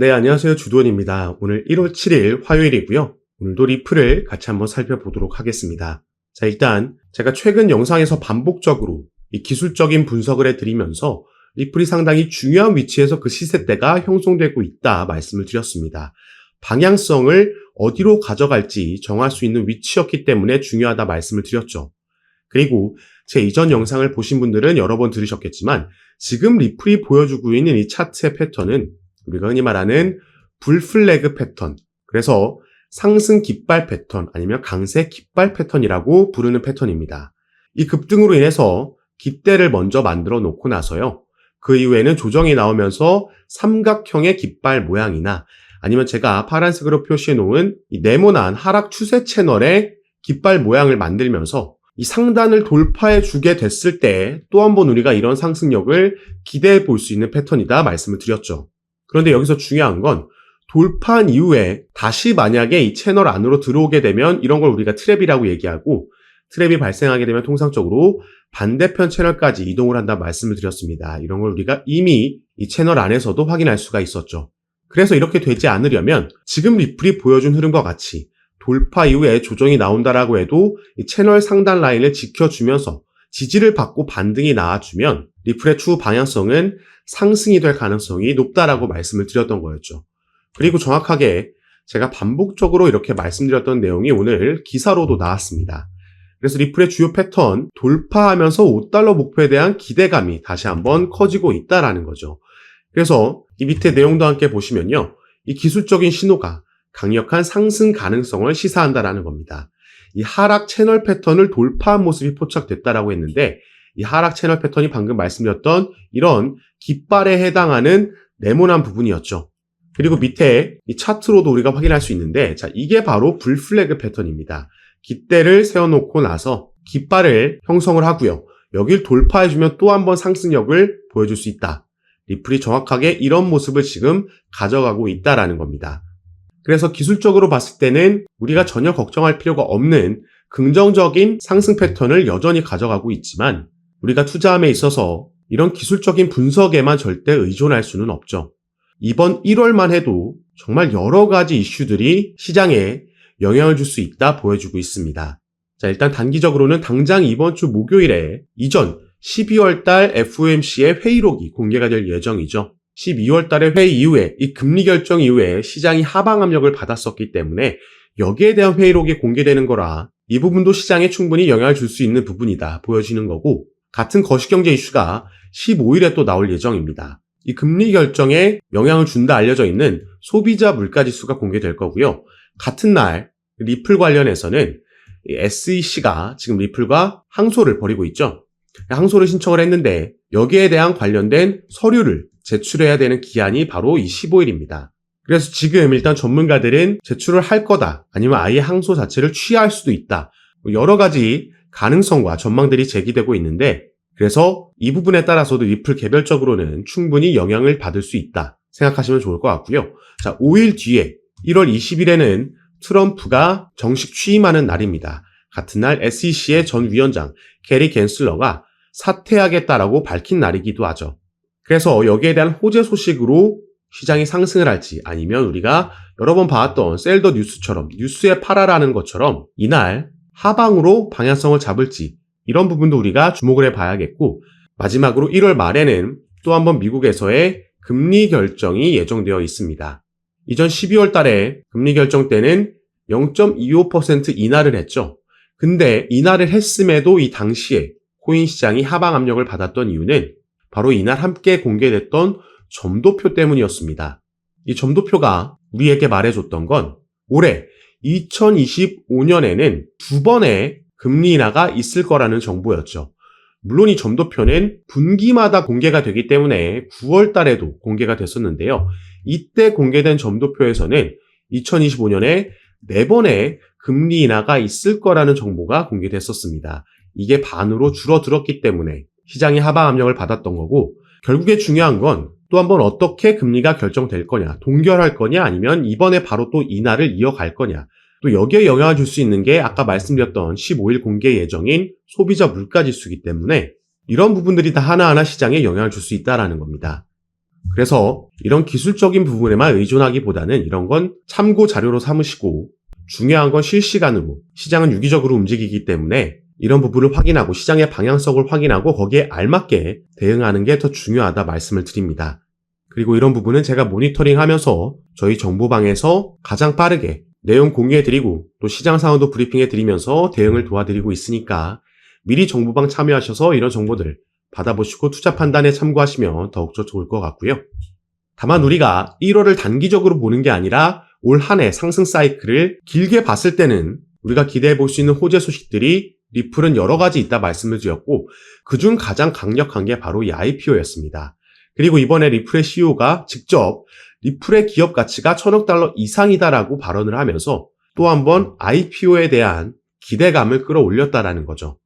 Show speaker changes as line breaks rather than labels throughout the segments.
네, 안녕하세요. 주도원입니다. 오늘 1월 7일 화요일이고요. 오늘도 리플을 같이 한번 살펴보도록 하겠습니다. 자, 일단 제가 최근 영상에서 반복적으로 이 기술적인 분석을 해드리면서 리플이 상당히 중요한 위치에서 그 시세대가 형성되고 있다 말씀을 드렸습니다. 방향성을 어디로 가져갈지 정할 수 있는 위치였기 때문에 중요하다 말씀을 드렸죠. 그리고 제 이전 영상을 보신 분들은 여러 번 들으셨겠지만 지금 리플이 보여주고 있는 이 차트의 패턴은 우리가 흔히 말하는 불플래그 패턴, 그래서 상승 깃발 패턴 아니면 강세 깃발 패턴이라고 부르는 패턴입니다. 이 급등으로 인해서 깃대를 먼저 만들어 놓고 나서요. 그 이후에는 조정이 나오면서 삼각형의 깃발 모양이나 아니면 제가 파란색으로 표시해 놓은 이 네모난 하락 추세 채널의 깃발 모양을 만들면서 이 상단을 돌파해 주게 됐을 때 또 한 번 우리가 이런 상승력을 기대해 볼 수 있는 패턴이다 말씀을 드렸죠. 그런데 여기서 중요한 건 돌파한 이후에 다시 만약에 이 채널 안으로 들어오게 되면 이런 걸 우리가 트랩이라고 얘기하고, 트랩이 발생하게 되면 통상적으로 반대편 채널까지 이동을 한다 말씀을 드렸습니다. 이런 걸 우리가 이미 이 채널 안에서도 확인할 수가 있었죠. 그래서 이렇게 되지 않으려면 지금 리플이 보여준 흐름과 같이 돌파 이후에 조정이 나온다라고 해도 이 채널 상단 라인을 지켜주면서 지지를 받고 반등이 나와주면 리플의 추후 방향성은 상승이 될 가능성이 높다라고 말씀을 드렸던 거였죠. 그리고 정확하게 제가 반복적으로 이렇게 말씀드렸던 내용이 오늘 기사로도 나왔습니다. 그래서 리플의 주요 패턴 돌파하면서 5달러 목표에 대한 기대감이 다시 한번 커지고 있다라는 거죠. 그래서 이 밑에 내용도 함께 보시면요. 이 기술적인 신호가 강력한 상승 가능성을 시사한다라는 겁니다. 이 하락 채널 패턴을 돌파한 모습이 포착됐다라고 했는데 이 하락 채널 패턴이 방금 말씀드렸던 이런 깃발에 해당하는 네모난 부분이었죠. 그리고 밑에 이 차트로도 우리가 확인할 수 있는데, 자, 이게 바로 불플래그 패턴입니다. 깃대를 세워놓고 나서 깃발을 형성을 하고요. 여길 돌파해주면 또 한 번 상승력을 보여줄 수 있다. 리플이 정확하게 이런 모습을 지금 가져가고 있다라는 겁니다. 그래서 기술적으로 봤을 때는 우리가 전혀 걱정할 필요가 없는 긍정적인 상승 패턴을 여전히 가져가고 있지만 우리가 투자함에 있어서 이런 기술적인 분석에만 절대 의존할 수는 없죠. 이번 1월만 해도 정말 여러 가지 이슈들이 시장에 영향을 줄 수 있다 보여주고 있습니다. 자, 일단 단기적으로는 당장 이번 주 목요일에 이전 12월 달 FOMC의 회의록이 공개가 될 예정이죠. 12월 달의 회의 이후에 이 금리 결정 이후에 시장이 하방 압력을 받았었기 때문에 여기에 대한 회의록이 공개되는 거라 이 부분도 시장에 충분히 영향을 줄 수 있는 부분이다 보여지는 거고, 같은 거시경제 이슈가 15일에 또 나올 예정입니다. 이 금리 결정에 영향을 준다 알려져 있는 소비자 물가지수가 공개될 거고요. 같은 날 리플 관련해서는 SEC가 지금 리플과 항소를 벌이고 있죠. 항소를 신청을 했는데 여기에 대한 관련된 서류를 제출해야 되는 기한이 바로 이 15일입니다. 그래서 지금 일단 전문가들은 제출을 할 거다, 아니면 아예 항소 자체를 취하할 수도 있다, 여러 가지 가능성과 전망들이 제기되고 있는데, 그래서 이 부분에 따라서도 리플 개별적으로는 충분히 영향을 받을 수 있다 생각하시면 좋을 것 같고요. 자, 5일 뒤에 1월 20일에는 트럼프가 정식 취임하는 날입니다. 같은 날 SEC의 전 위원장 게리 갠슬러가 사퇴하겠다라고 밝힌 날이기도 하죠. 그래서 여기에 대한 호재 소식으로 시장이 상승을 할지, 아니면 우리가 여러 번 봐왔던 셀 더 뉴스처럼 뉴스에 팔아라는 것처럼 이날 하방으로 방향성을 잡을지, 이런 부분도 우리가 주목을 해봐야겠고, 마지막으로 1월 말에는 또 한 번 미국에서의 금리 결정이 예정되어 있습니다. 이전 12월 달에 금리 결정 때는 0.25% 인하를 했죠. 근데 인하를 했음에도 이 당시에 코인 시장이 하방 압력을 받았던 이유는 바로 이날 함께 공개됐던 점도표 때문이었습니다. 이 점도표가 우리에게 말해줬던 건 올해 2025년에는 2번의 금리 인하가 있을 거라는 정보였죠. 물론 이 점도표는 분기마다 공개가 되기 때문에 9월 달에도 공개가 됐었는데요. 이때 공개된 점도표에서는 2025년에 4번의 금리 인하가 있을 거라는 정보가 공개됐었습니다. 이게 반으로 줄어들었기 때문에 시장이 하방 압력을 받았던 거고, 결국에 중요한 건 또 한 번 어떻게 금리가 결정될 거냐, 동결할 거냐, 아니면 이번에 바로 또 인하를 이어갈 거냐, 또 여기에 영향을 줄 수 있는 게 아까 말씀드렸던 15일 공개 예정인 소비자 물가지수이기 때문에 이런 부분들이 다 하나하나 시장에 영향을 줄 수 있다는 겁니다. 그래서 이런 기술적인 부분에만 의존하기보다는 이런 건 참고 자료로 삼으시고 중요한 건 실시간으로 시장은 유기적으로 움직이기 때문에 이런 부분을 확인하고 시장의 방향성을 확인하고 거기에 알맞게 대응하는 게 더 중요하다 말씀을 드립니다. 그리고 이런 부분은 제가 모니터링하면서 저희 정보방에서 가장 빠르게 내용 공유해드리고 또 시장 상황도 브리핑해드리면서 대응을 도와드리고 있으니까 미리 정보방 참여하셔서 이런 정보들 받아보시고 투자 판단에 참고하시면 더욱더 좋을 것 같고요. 다만 우리가 1월을 단기적으로 보는 게 아니라 올 한 해 상승 사이클을 길게 봤을 때는 우리가 기대해 볼 수 있는 호재 소식들이 리플은 여러 가지 있다 말씀을 드렸고 그중 가장 강력한 게 바로 이 IPO였습니다. 그리고 이번에 리플의 CEO가 직접 리플의 기업 가치가 1,000억 달러 이상이다라고 발언을 하면서 또 한 번 IPO에 대한 기대감을 끌어올렸다라는 거죠.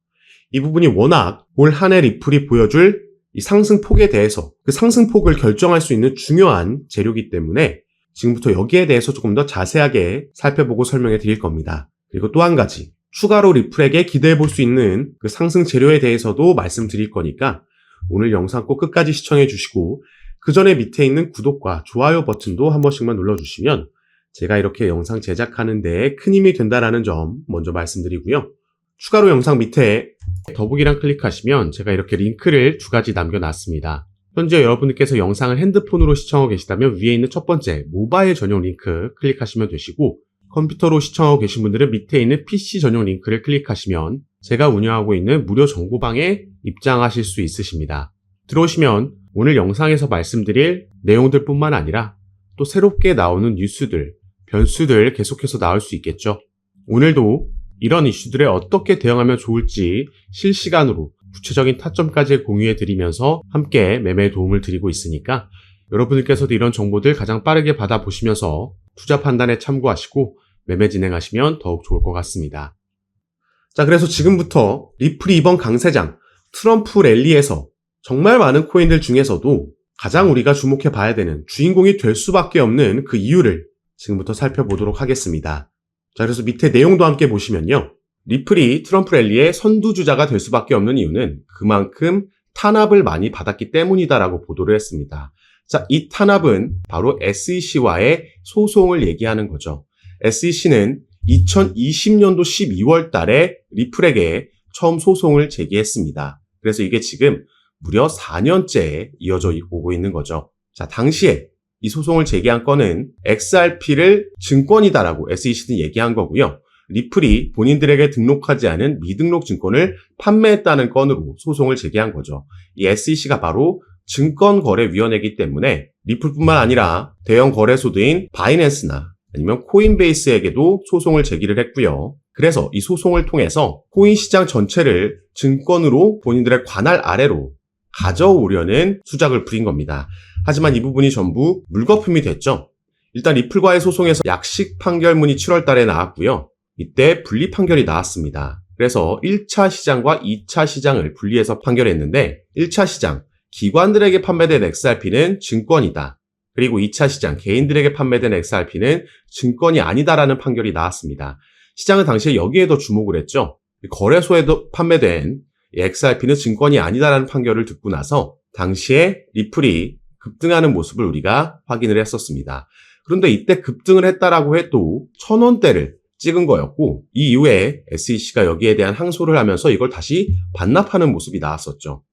이 부분이 워낙 올 한 해 리플이 보여줄 이 상승폭에 대해서 그 상승폭을 결정할 수 있는 중요한 재료이기 때문에 지금부터 여기에 대해서 조금 더 자세하게 살펴보고 설명해 드릴 겁니다. 그리고 또 한 가지 추가로 리플에게 기대해 볼 수 있는 그 상승 재료에 대해서도 말씀드릴 거니까 오늘 영상 꼭 끝까지 시청해 주시고 그 전에 밑에 있는 구독과 좋아요 버튼도 한 번씩만 눌러주시면 제가 이렇게 영상 제작하는 데 큰 힘이 된다는 점 먼저 말씀드리고요. 추가로 영상 밑에 더보기란 클릭하시면 제가 이렇게 링크를 2가지 남겨놨습니다. 현재 여러분께서 영상을 핸드폰으로 시청하고 계시다면 위에 있는 첫 번째 모바일 전용 링크 클릭하시면 되시고 컴퓨터로 시청하고 계신 분들은 밑에 있는 PC 전용 링크를 클릭하시면 제가 운영하고 있는 무료 정보방에 입장하실 수 있으십니다. 들어오시면 오늘 영상에서 말씀드릴 내용들 뿐만 아니라 또 새롭게 나오는 뉴스들, 변수들 계속해서 나올 수 있겠죠. 오늘도 이런 이슈들에 어떻게 대응하면 좋을지 실시간으로 구체적인 타점까지 공유해드리면서 함께 매매에 도움을 드리고 있으니까 여러분들께서도 이런 정보들 가장 빠르게 받아보시면서 투자 판단에 참고하시고 매매 진행하시면 더욱 좋을 것 같습니다. 자, 그래서 지금부터 리플이 이번 강세장 트럼프 랠리에서 정말 많은 코인들 중에서도 가장 우리가 주목해 봐야 되는 주인공이 될 수밖에 없는 그 이유를 지금부터 살펴보도록 하겠습니다. 자, 그래서 밑에 내용도 함께 보시면요. 리플이 트럼프 랠리의 선두주자가 될 수밖에 없는 이유는 그만큼 탄압을 많이 받았기 때문이다라고 보도를 했습니다. 자, 이 탄압은 바로 SEC와의 소송을 얘기하는 거죠. SEC는 2020년도 12월 달에 리플에게 처음 소송을 제기했습니다. 그래서 이게 지금 무려 4년째 이어져 오고 있는 거죠. 자, 당시에 이 소송을 제기한 건은 XRP를 증권이다라고 SEC는 얘기한 거고요. 리플이 본인들에게 등록하지 않은 미등록 증권을 판매했다는 건으로 소송을 제기한 거죠. 이 SEC가 바로 증권거래위원회이기 때문에 리플뿐만 아니라 대형 거래소들인 바이낸스나 아니면 코인베이스에게도 소송을 제기를 했고요. 그래서 이 소송을 통해서 코인 시장 전체를 증권으로 본인들의 관할 아래로 가져오려는 수작을 부린 겁니다. 하지만 이 부분이 전부 물거품이 됐죠. 일단 리플과의 소송에서 약식 판결문이 7월 달에 나왔고요. 이때 분리 판결이 나왔습니다. 그래서 1차 시장과 2차 시장을 분리해서 판결했는데 1차 시장, 기관들에게 판매된 XRP는 증권이다. 그리고 2차 시장, 개인들에게 판매된 XRP는 증권이 아니다라는 판결이 나왔습니다. 시장은 당시에 여기에 더 주목을 했죠. 거래소에도 판매된 XRP는 증권이 아니다라는 판결을 듣고 나서 당시에 리플이 급등하는 모습을 우리가 확인을 했었습니다. 그런데 이때 급등을 했다라고 해도 1,000원대를 찍은 거였고 이 이후에 SEC가 여기에 대한 항소를 하면서 이걸 다시 반납하는 모습이 나왔었죠.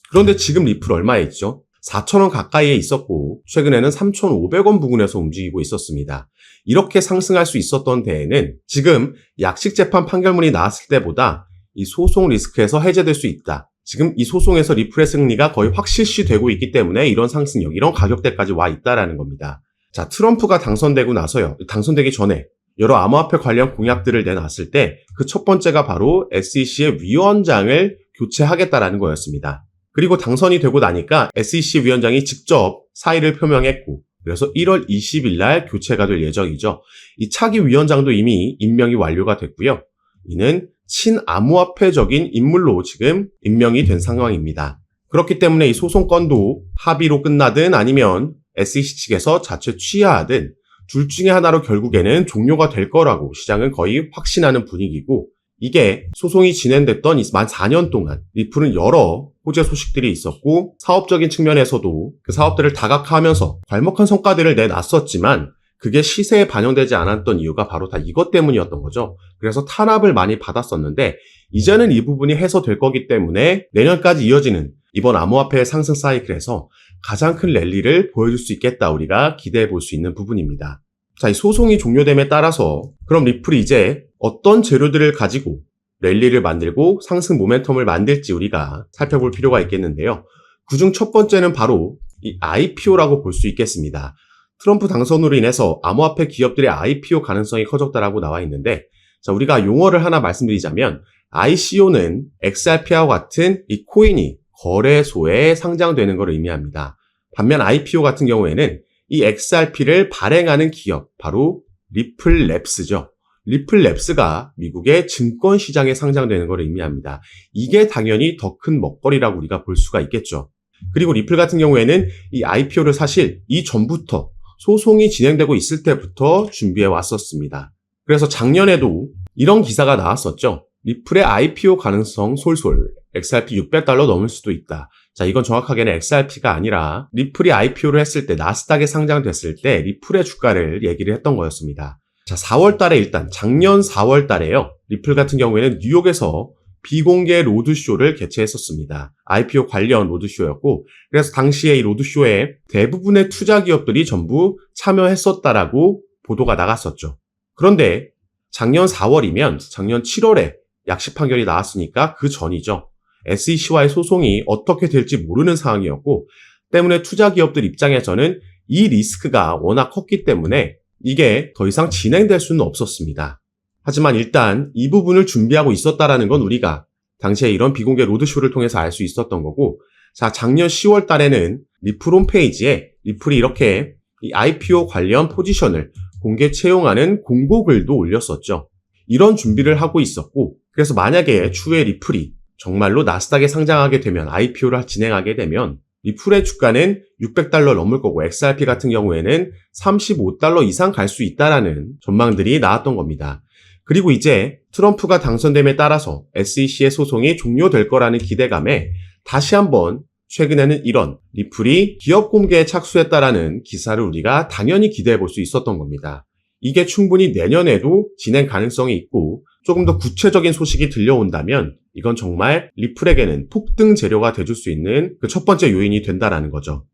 그런데 지금 리플 얼마에 있죠? 4,000원 가까이에 있었고 최근에는 3,500원 부근에서 움직이고 있었습니다. 이렇게 상승할 수 있었던 데에는 지금 약식 재판 판결문이 나왔을 때보다 이 소송 리스크에서 해제될 수 있다. 지금 이 소송에서 리플의 승리가 거의 확실시 되고 있기 때문에 이런 상승력, 이런 가격대까지 와 있다라는 겁니다. 자, 트럼프가 당선되고 나서요. 당선되기 전에 여러 암호화폐 관련 공약들을 내놨을 때 그 첫 번째가 바로 SEC의 위원장을 교체하겠다라는 거였습니다. 그리고 당선이 되고 나니까 SEC 위원장이 직접 사의를 표명했고 그래서 1월 20일 날 교체가 될 예정이죠. 이 차기 위원장도 이미 임명이 완료가 됐고요. 이는 친암호화폐적인 인물로 지금 임명이 된 상황입니다. 그렇기 때문에 이 소송 건도 합의로 끝나든 아니면 SEC 측에서 자체 취하하든 둘 중에 하나로 결국에는 종료가 될 거라고 시장은 거의 확신하는 분위기고 이게 소송이 진행됐던 만 4년 동안 리플은 여러 호재 소식들이 있었고 사업적인 측면에서도 그 사업들을 다각화하면서 괄목한 성과들을 내놨었지만 그게 시세에 반영되지 않았던 이유가 바로 다 이것 때문이었던 거죠. 그래서 탄압을 많이 받았었는데 이제는 이 부분이 해소될 거기 때문에 내년까지 이어지는 이번 암호화폐 상승 사이클에서 가장 큰 랠리를 보여줄 수 있겠다 우리가 기대해 볼 수 있는 부분입니다. 자, 이 소송이 종료됨에 따라서 그럼 리플이 이제 어떤 재료들을 가지고 랠리를 만들고 상승 모멘텀을 만들지 우리가 살펴볼 필요가 있겠는데요. 그중 첫 번째는 바로 이 IPO라고 볼 수 있겠습니다. 트럼프 당선으로 인해서 암호화폐 기업들의 IPO 가능성이 커졌다라고 나와 있는데, 자, 우리가 용어를 하나 말씀드리자면 ICO는 XRP와 같은 이 코인이 거래소에 상장되는 걸 의미합니다. 반면 IPO 같은 경우에는 이 XRP를 발행하는 기업, 바로 리플랩스죠. 리플랩스가 미국의 증권시장에 상장되는 걸 의미합니다. 이게 당연히 더 큰 먹거리라고 우리가 볼 수가 있겠죠. 그리고 리플 같은 경우에는 이 IPO를 사실 이전부터 소송이 진행되고 있을 때부터 준비해 왔었습니다. 그래서 작년에도 이런 기사가 나왔었죠. 리플의 IPO 가능성 솔솔, XRP $600 넘을 수도 있다. 자, 이건 정확하게는 XRP가 아니라 리플이 IPO를 했을 때, 나스닥에 상장됐을 때 리플의 주가를 얘기를 했던 거였습니다. 자, 4월 달에 일단 작년 4월 달에요. 리플 같은 경우에는 뉴욕에서 비공개 로드쇼를 개최했었습니다. IPO 관련 로드쇼였고, 그래서 당시에 이 로드쇼에 대부분의 투자 기업들이 전부 참여했었다라고 보도가 나갔었죠. 그런데 작년 4월이면 작년 7월에 약식 판결이 나왔으니까 그 전이죠. SEC와의 소송이 어떻게 될지 모르는 상황이었고, 때문에 투자 기업들 입장에서는 이 리스크가 워낙 컸기 때문에 이게 더 이상 진행될 수는 없었습니다. 하지만 일단 이 부분을 준비하고 있었다라는 건 우리가 당시에 이런 비공개 로드쇼를 통해서 알 수 있었던 거고, 자, 작년 10월 달에는 리플 홈페이지에 리플이 이렇게 이 IPO 관련 포지션을 공개 채용하는 공고글도 올렸었죠. 이런 준비를 하고 있었고, 그래서 만약에 추후에 리플이 정말로 나스닥에 상장하게 되면, IPO를 진행하게 되면 리플의 주가는 $600 넘을 거고 XRP 같은 경우에는 $35 이상 갈 수 있다라는 전망들이 나왔던 겁니다. 그리고 이제 트럼프가 당선됨에 따라서 SEC의 소송이 종료될 거라는 기대감에 다시 한번 최근에는 이런 리플이 기업 공개에 착수했다라는 기사를 우리가 당연히 기대해 볼 수 있었던 겁니다. 이게 충분히 내년에도 진행 가능성이 있고 조금 더 구체적인 소식이 들려온다면 이건 정말 리플에게는 폭등 재료가 돼줄 수 있는 그 첫 번째 요인이 된다라는 거죠.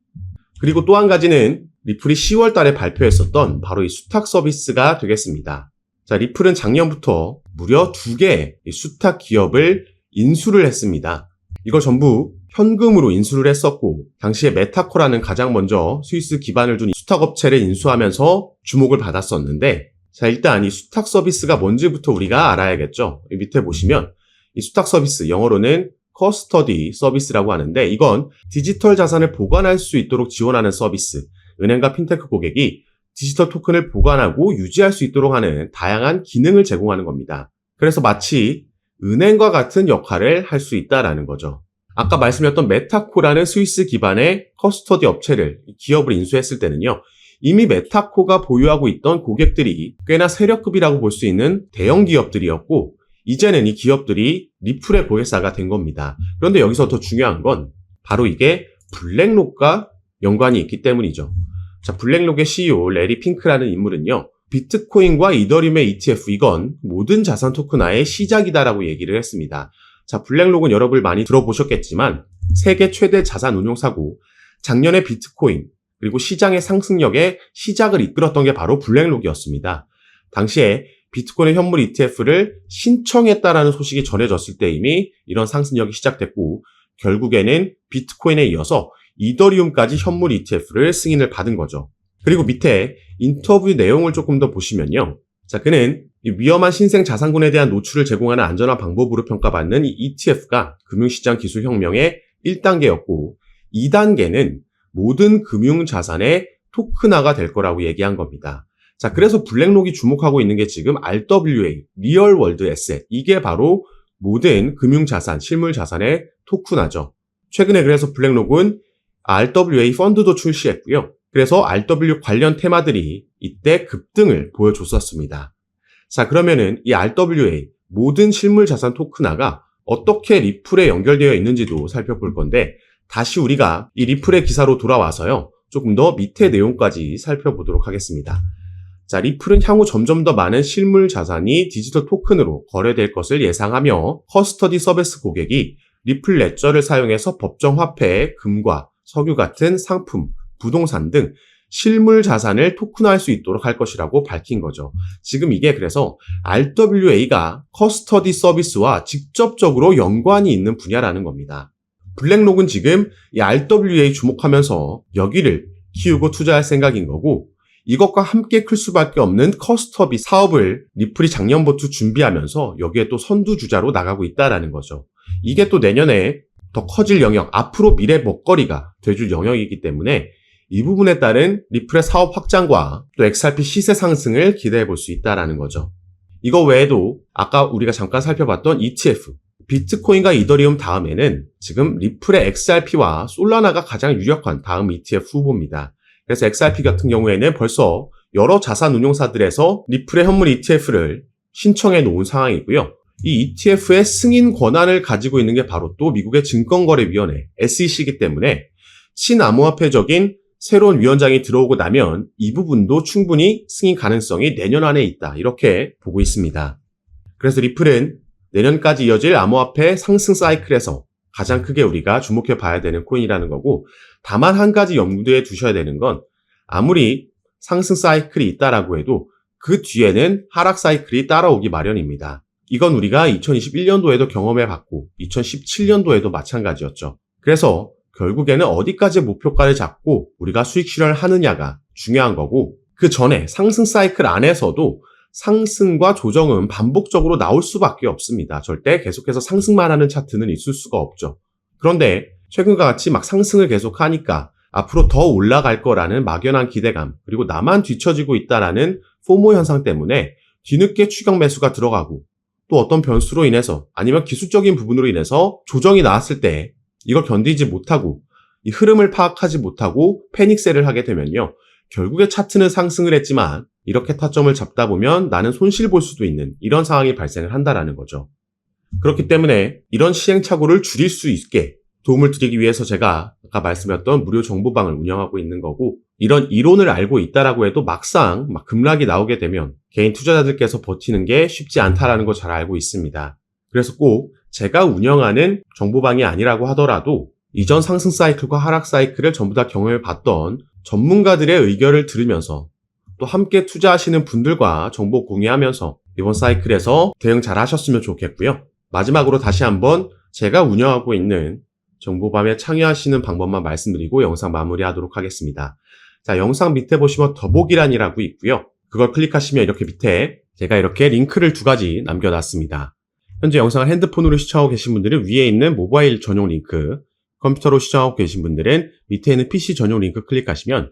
그리고 또 한 가지는 리플이 10월 달에 발표했었던 바로 이 수탁 서비스가 되겠습니다. 자, 리플은 작년부터 무려 2개의 수탁 기업을 인수를 했습니다. 이걸 전부 현금으로 인수를 했었고, 당시에 메타코라는 가장 먼저 스위스 기반을 둔 수탁 업체를 인수하면서 주목을 받았었는데, 자, 일단 이 수탁 서비스가 뭔지부터 우리가 알아야겠죠. 이 밑에 보시면 이 수탁 서비스, 영어로는 커스터디 서비스라고 하는데, 이건 디지털 자산을 보관할 수 있도록 지원하는 서비스. 은행과 핀테크 고객이 디지털 토큰을 보관하고 유지할 수 있도록 하는 다양한 기능을 제공하는 겁니다. 그래서 마치 은행과 같은 역할을 할 수 있다라는 거죠. 아까 말씀드렸던 메타코라는 스위스 기반의 커스터디 업체를, 기업을 인수했을 때는요, 이미 메타코가 보유하고 있던 고객들이 꽤나 세력급이라고 볼 수 있는 대형 기업들이었고, 이제는 이 기업들이 리플의 고객사가 된 겁니다. 그런데 여기서 더 중요한 건 바로 이게 블랙록과 연관이 있기 때문이죠. 자, 블랙록의 CEO 레리 핑크라는 인물은요, 비트코인과 이더리움의 ETF, 이건 모든 자산 토큰화의 시작이다라고 얘기를 했습니다. 자, 블랙록은 여러분 많이 들어보셨겠지만 세계 최대 자산 운용사고, 작년에 비트코인 그리고 시장의 상승력에 시작을 이끌었던 게 바로 블랙록이었습니다. 당시에 비트코인 현물 ETF를 신청했다라는 소식이 전해졌을 때 이미 이런 상승력이 시작됐고, 결국에는 비트코인에 이어서 이더리움까지 현물 ETF를 승인을 받은 거죠. 그리고 밑에 인터뷰 내용을 조금 더 보시면요. 자, 그는 위험한 신생 자산군에 대한 노출을 제공하는 안전한 방법으로 평가받는 이 ETF가 금융시장 기술혁명의 1단계였고, 2단계는 모든 금융자산의 토큰화가 될 거라고 얘기한 겁니다. 자, 그래서 블랙록이 주목하고 있는 게 지금 RWA, 리얼 월드 에셋, 이게 바로 모든 금융자산, 실물자산의 토큰화죠. 최근에 그래서 블랙록은 RWA 펀드도 출시했고요. 그래서 RW 관련 테마들이 이때 급등을 보여줬었습니다. 자, 그러면은 이 RWA, 모든 실물 자산 토큰화가 어떻게 리플에 연결되어 있는지도 살펴볼 건데, 다시 우리가 이 리플의 기사로 돌아와서요, 조금 더 밑에 내용까지 살펴보도록 하겠습니다. 자, 리플은 향후 점점 더 많은 실물 자산이 디지털 토큰으로 거래될 것을 예상하며 커스터디 서비스 고객이 리플 레저를 사용해서 법정 화폐, 금과 석유 같은 상품, 부동산 등 실물 자산을 토큰화할 수 있도록 할 것이라고 밝힌 거죠. 지금 이게 그래서 RWA가 커스터디 서비스와 직접적으로 연관이 있는 분야라는 겁니다. 블랙록은 지금 이 RWA 주목하면서 여기를 키우고 투자할 생각인 거고, 이것과 함께 클 수밖에 없는 커스터디 사업을 리플이 작년부터 준비하면서 여기에 또 선두주자로 나가고 있다라는 거죠. 이게 또 내년에 더 커질 영역, 앞으로 미래 먹거리가 돼줄 영역이기 때문에 이 부분에 따른 리플의 사업 확장과 또 XRP 시세 상승을 기대해 볼 수 있다라는 거죠. 이거 외에도 아까 우리가 잠깐 살펴봤던 ETF, 비트코인과 이더리움 다음에는 지금 리플의 XRP와 솔라나가 가장 유력한 다음 ETF 후보입니다. 그래서 XRP 같은 경우에는 벌써 여러 자산 운용사들에서 리플의 현물 ETF를 신청해 놓은 상황이고요. 이 ETF의 승인 권한을 가지고 있는 게 바로 또 미국의 증권거래위원회 SEC이기 때문에 친암호화폐적인 새로운 위원장이 들어오고 나면 이 부분도 충분히 승인 가능성이 내년 안에 있다, 이렇게 보고 있습니다. 그래서 리플은 내년까지 이어질 암호화폐 상승 사이클에서 가장 크게 우리가 주목해 봐야 되는 코인이라는 거고, 다만 한 가지 염두에 두셔야 되는 건 아무리 상승 사이클이 있다라고 해도 그 뒤에는 하락 사이클이 따라오기 마련입니다. 이건 우리가 2021년도에도 경험해 봤고 2017년도에도 마찬가지였죠. 그래서 결국에는 어디까지 목표가를 잡고 우리가 수익 실현을 하느냐가 중요한 거고, 그 전에 상승 사이클 안에서도 상승과 조정은 반복적으로 나올 수밖에 없습니다. 절대 계속해서 상승만 하는 차트는 있을 수가 없죠. 그런데 최근과 같이 막 상승을 계속하니까 앞으로 더 올라갈 거라는 막연한 기대감, 그리고 나만 뒤처지고 있다라는 포모 현상 때문에 뒤늦게 추격 매수가 들어가고, 또 어떤 변수로 인해서 아니면 기술적인 부분으로 인해서 조정이 나왔을 때 이걸 견디지 못하고 이 흐름을 파악하지 못하고 패닉셀을 하게 되면요, 결국에 차트는 상승을 했지만 이렇게 타점을 잡다 보면 나는 손실 볼 수도 있는 이런 상황이 발생을 한다라는 거죠. 그렇기 때문에 이런 시행착오를 줄일 수 있게 도움을 드리기 위해서 제가 아까 말씀드렸던 무료 정보방을 운영하고 있는 거고, 이런 이론을 알고 있다라고 해도 막상 급락이 나오게 되면 개인 투자자들께서 버티는 게 쉽지 않다라는 거 잘 알고 있습니다. 그래서 꼭 제가 운영하는 정보방이 아니라고 하더라도 이전 상승 사이클과 하락 사이클을 전부 다 경험해 봤던 전문가들의 의견을 들으면서 또 함께 투자하시는 분들과 정보 공유하면서 이번 사이클에서 대응 잘 하셨으면 좋겠고요. 마지막으로 다시 한번 제가 운영하고 있는 정보밤에 참여하시는 방법만 말씀드리고 영상 마무리하도록 하겠습니다. 자, 영상 밑에 보시면 더보기란이라고 있고요. 그걸 클릭하시면 이렇게 밑에 제가 이렇게 링크를 2가지 남겨놨습니다. 현재 영상을 핸드폰으로 시청하고 계신 분들은 위에 있는 모바일 전용 링크, 컴퓨터로 시청하고 계신 분들은 밑에 있는 PC 전용 링크 클릭하시면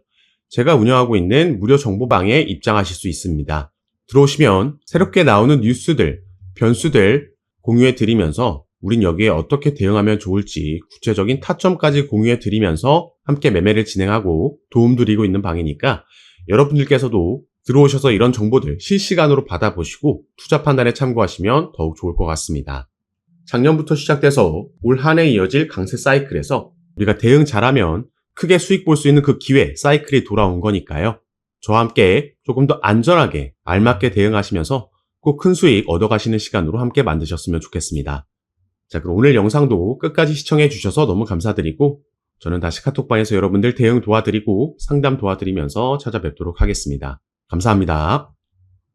제가 운영하고 있는 무료 정보방에 입장하실 수 있습니다. 들어오시면 새롭게 나오는 뉴스들, 변수들 공유해 드리면서 우린 여기에 어떻게 대응하면 좋을지 구체적인 타점까지 공유해 드리면서 함께 매매를 진행하고 도움 드리고 있는 방이니까 여러분들께서도 들어오셔서 이런 정보들 실시간으로 받아보시고 투자 판단에 참고하시면 더욱 좋을 것 같습니다. 작년부터 시작돼서 올 한 해 이어질 강세 사이클에서 우리가 대응 잘하면 크게 수익 볼 수 있는 그 기회 사이클이 돌아온 거니까요. 저와 함께 조금 더 안전하게 알맞게 대응하시면서 꼭 큰 수익 얻어가시는 시간으로 함께 만드셨으면 좋겠습니다. 자, 그럼 오늘 영상도 끝까지 시청해 주셔서 너무 감사드리고 저는 다시 카톡방에서 여러분들 대응 도와드리고 상담 도와드리면서 찾아뵙도록 하겠습니다. 감사합니다.